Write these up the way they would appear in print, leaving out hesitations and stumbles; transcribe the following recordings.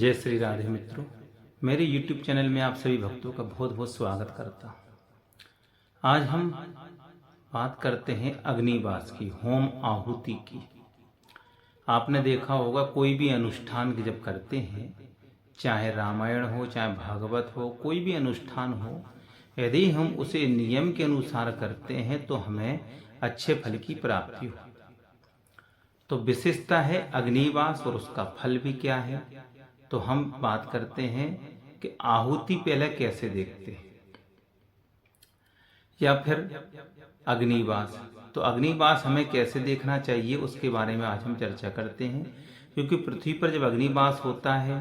जय श्री राधे मित्रों, मेरे YouTube चैनल में आप सभी भक्तों का बहुत बहुत स्वागत करता हूँ। आज हम बात करते हैं अग्निवास की, होम आहुति की। आपने देखा होगा कोई भी अनुष्ठान जब करते हैं, चाहे रामायण हो चाहे भागवत हो, कोई भी अनुष्ठान हो, यदि हम उसे नियम के अनुसार करते हैं तो हमें अच्छे फल की प्राप्ति हो। तो विशेषता है अग्निवास और उसका फल भी क्या है। तो हम बात करते हैं कि आहुति पहले कैसे देखते हैं या फिर अग्निवास। तो अग्निवास हमें कैसे देखना चाहिए उसके बारे में आज हम चर्चा करते हैं, क्योंकि पृथ्वी पर जब अग्निवास होता है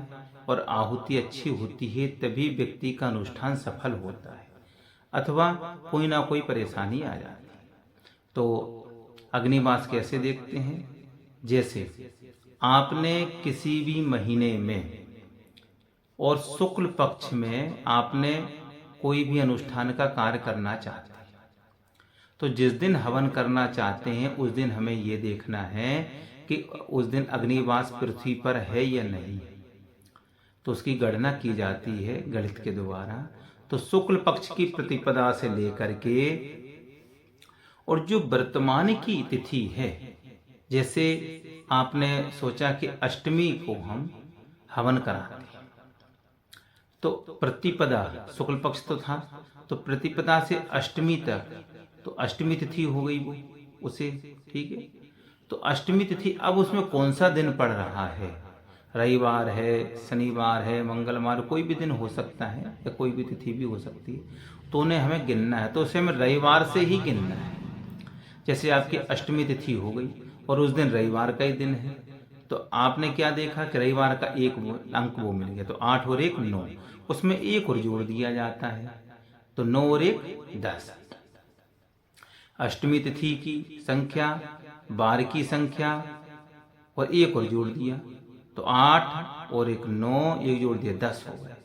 और आहुति अच्छी होती है तभी व्यक्ति का अनुष्ठान सफल होता है, अथवा कोई ना कोई परेशानी आ जाती है। तो अग्निवास कैसे देखते हैं? जैसे आपने किसी भी महीने में और शुक्ल पक्ष में आपने कोई भी अनुष्ठान का कार्य करना चाहते हैं, तो जिस दिन हवन करना चाहते हैं उस दिन हमें ये देखना है कि उस दिन अग्निवास पृथ्वी पर है या नहीं। तो उसकी गणना की जाती है गणित के द्वारा। तो शुक्ल पक्ष की प्रतिपदा से लेकर के और जो वर्तमान की तिथि है, जैसे आपने सोचा कि अष्टमी को हम हवन कराते हैं, तो प्रतिपदा शुक्ल पक्ष तो था, तो प्रतिपदा से अष्टमी तक, तो अष्टमी तिथि हो गई वो उसे, ठीक है। तो अष्टमी तिथि, अब उसमें कौन सा दिन पड़ रहा है, रविवार है, शनिवार है, मंगलवार, कोई भी दिन हो सकता है या कोई भी तिथि भी हो सकती है, तो उन्हें हमें गिनना है। तो उसे हमें रविवार से ही गिनना है। जैसे आपकी अष्टमी तिथि हो गई और उस दिन रविवार का ही दिन है, तो आपने क्या देखा कि रविवार का एक अंक वो मिल गया, तो 8 और 1 9, उसमें 1 और जोड़ दिया जाता है, तो 9 और 1 10। अष्टमी तिथि की संख्या, बार की संख्या और 1 और जोड़ दिया, तो 8 और 1 9, 1 जोड़ दिया 10 हो गया।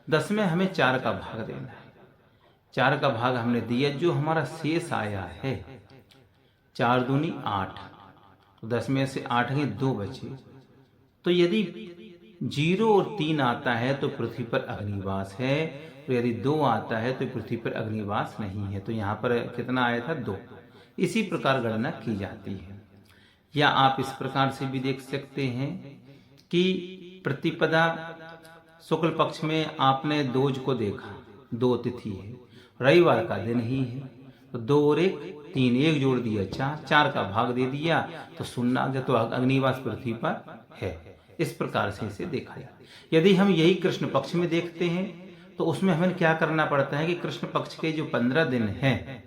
10 में हमें 4 का भाग देना है। 4 का भाग हमने दिया, जो हमारा शेष आया है 4 दूनी 8, तो 10 में से 8 के 2 बचे। तो यदि 0 और 3 आता है तो पृथ्वी पर अग्निवास है, और यदि 2 आता है तो पृथ्वी पर अग्निवास नहीं है। तो यहाँ पर कितना आया था? 2। इसी प्रकार गणना की जाती है। या आप इस प्रकार से भी देख सकते हैं कि प्रतिपदा शुक्ल पक्ष में आपने दोज को देखा, 2 तिथि है, रविवार का दिन ही है, तो 2 और 1 3, 1 जोड़ दिया 4, 4 का भाग दे दिया, तो 0 आ गया, तो अग्निवास पृथ्वी पर है। इस प्रकार से इसे देखा जाए। यदि हम यही कृष्ण पक्ष में देखते हैं तो उसमें हमें क्या करना पड़ता है कि कृष्ण पक्ष के जो 15 दिन हैं,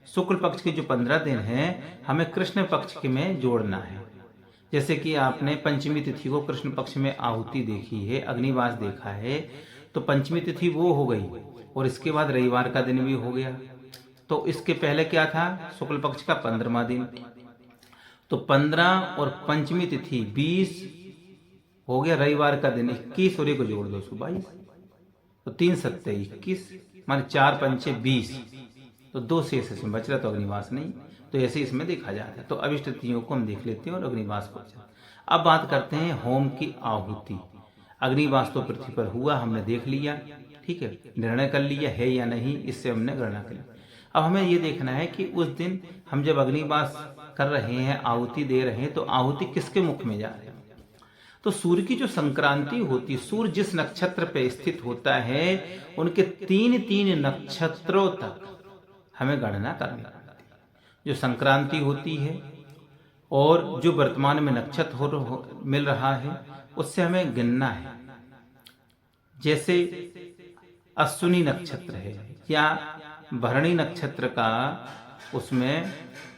शुक्ल पक्ष के जो 15 दिन हैं, हमें कृष्ण पक्ष के में जोड़ना है। जैसे कि आपने पंचमी तिथि को कृष्ण पक्ष में आहुति देखी है, अग्निवास देखा है, तो पंचमी तिथि वो हो गई और इसके बाद रविवार का दिन भी हो गया। तो इसके पहले क्या था? शुक्ल पक्ष का 15वां दिन, तो 15 और पंचमी तिथि 20 हो गया, रविवार का दिन 21 और 1 को जोड़ दो 22, तो 3 7 21, माने 4 पंचे 20, तो 2 शेष इसमें बच रहा, तो अग्निवास नहीं। तो ऐसे इसमें देखा जाता है। तो अभिष्ट तिथियों को हम देख लेते हैं और अग्निवास को। अब बात करते हैं होम की आहुति। अग्निवास तो पृथ्वी पर हुआ, हमने देख लिया, ठीक है, निर्णय कर लिया है या नहीं, इससे हमने गणना कर ली। अब हमें ये देखना है कि उस दिन हम जब अग्निवास कर रहे हैं, आहुति दे रहे हैं, तो आहुति किसके मुख में जा रही है? तो सूर्य की जो संक्रांति होती है, सूर्य जिस नक्षत्र पे स्थित होता है उनके 3 नक्षत्रों तक हमें गणना करनी पड़ती है। जो संक्रांति होती है और जो वर्तमान में नक्षत्र मिल रहा है, उससे हमें गिनना है। जैसे अश्विनी नक्षत्र है या भरणी नक्षत्र का उसमें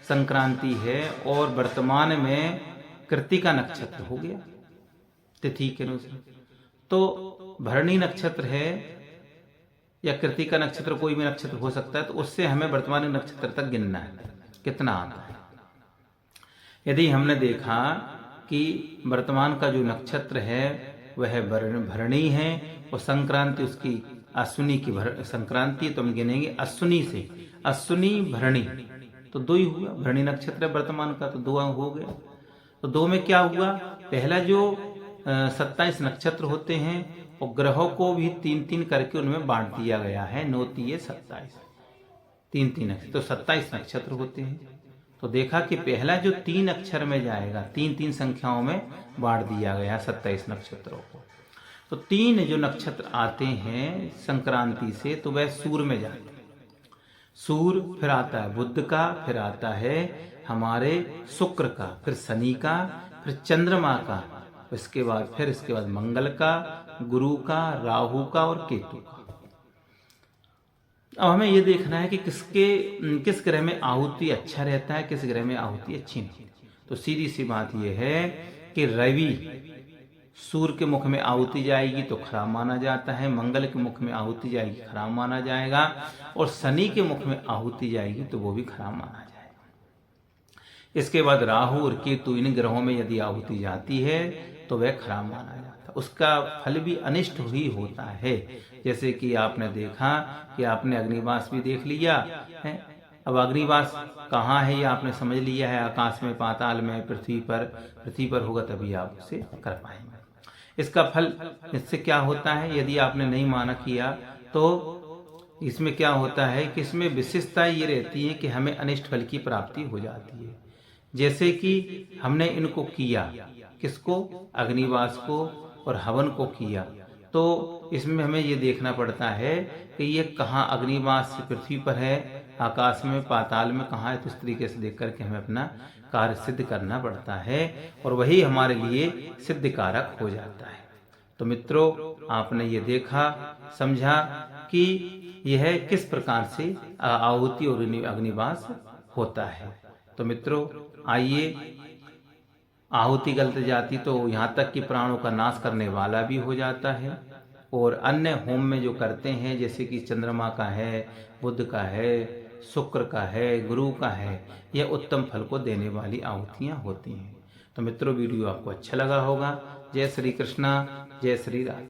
संक्रांति है और वर्तमान में कृत्तिका नक्षत्र हो गया तिथि के अनुसार, तो भरणी नक्षत्र है या कृत्तिका नक्षत्र, कोई भी नक्षत्र हो सकता है, तो उससे हमें वर्तमान नक्षत्र तक गिनना है कितना आता है। यदि हमने देखा कि वर्तमान का जो नक्षत्र है वह भरणी है और संक्रांति उसकी अश्विनी की संक्रांति, तो हम गिनेंगे अश्विनी से, अश्विनी भरणी, तो 2 ही हुआ। भरणी नक्षत्र वर्तमान का, तो 2 हो गया। तो 2 में क्या हुआ? पहला जो 27 नक्षत्र होते हैं और ग्रहों को भी 3-3 करके उनमें बांट दिया गया है। 9 3 27, 3-3 नक्षत्र, तो 27 नक्षत्र होते हैं। तो देखा कि पहला जो 3 अक्षर में जाएगा, 3-3 संख्याओं में बांट दिया गया 27 नक्षत्रों को। तो 3 जो नक्षत्र आते हैं संक्रांति से, तो वह सूर में जाते हैं। सूर, फिर आता है बुध का, फिर आता है हमारे शुक्र का, फिर शनि का, फिर चंद्रमा का, इसके बाद मंगल का, गुरु का, राहु का और केतु का। अब हमें यह देखना है कि किस ग्रह में आहुति अच्छा रहता है, किस ग्रह में आहुति अच्छी नहीं। तो सीधी सी बात यह है कि रवि, सूर्य के मुख में आहुति जाएगी तो खराब माना जाता है, मंगल के मुख में आहुति जाएगी खराब माना जाएगा, और शनि के मुख में आहुति जाएगी तो वो भी खराब माना जाएगा। इसके बाद राहु और केतु, इन ग्रहों में यदि आहुति जाती है तो वह खराब माना जाता है, उसका फल भी अनिष्ट ही होता है। जैसे कि आपने देखा कि आपने अग्निवास भी देख लिया है। अब अग्निवास कहाँ है ये आपने समझ लिया है, आकाश में, पाताल में, पृथ्वी पर होगा तभी आप उसे कर पाएंगे। इसका फल इससे क्या होता है, यदि आपने नहीं माना किया तो इसमें क्या होता है कि इसमें विशेषता ये रहती है कि हमें अनिष्ट फल की प्राप्ति हो जाती है। जैसे कि हमने इनको किया, किसको, अग्निवास को और हवन को किया, तो इसमें हमें ये देखना पड़ता है कि ये कहाँ, अग्निवास पृथ्वी पर है, आकाश में, पाताल में कहाँ है, तो इस तरीके से देख करके हमें अपना कार्य सिद्ध करना पड़ता है और वही हमारे लिए सिद्ध कारक हो जाता है। तो मित्रों, आपने ये देखा, समझा कि यह किस प्रकार से आहुति और अग्निवास होता है। तो मित्रों, आइए, आहुति गलत जाती तो यहाँ तक कि प्राणों का नाश करने वाला भी हो जाता है, और अन्य होम में जो करते हैं, जैसे कि चंद्रमा का है, बुध का है, शुक्र का है, गुरु का है, यह उत्तम फल को देने वाली आहुतियाँ होती हैं। तो मित्रों, वीडियो आपको अच्छा लगा होगा। जय श्री कृष्णा, जय श्री राम।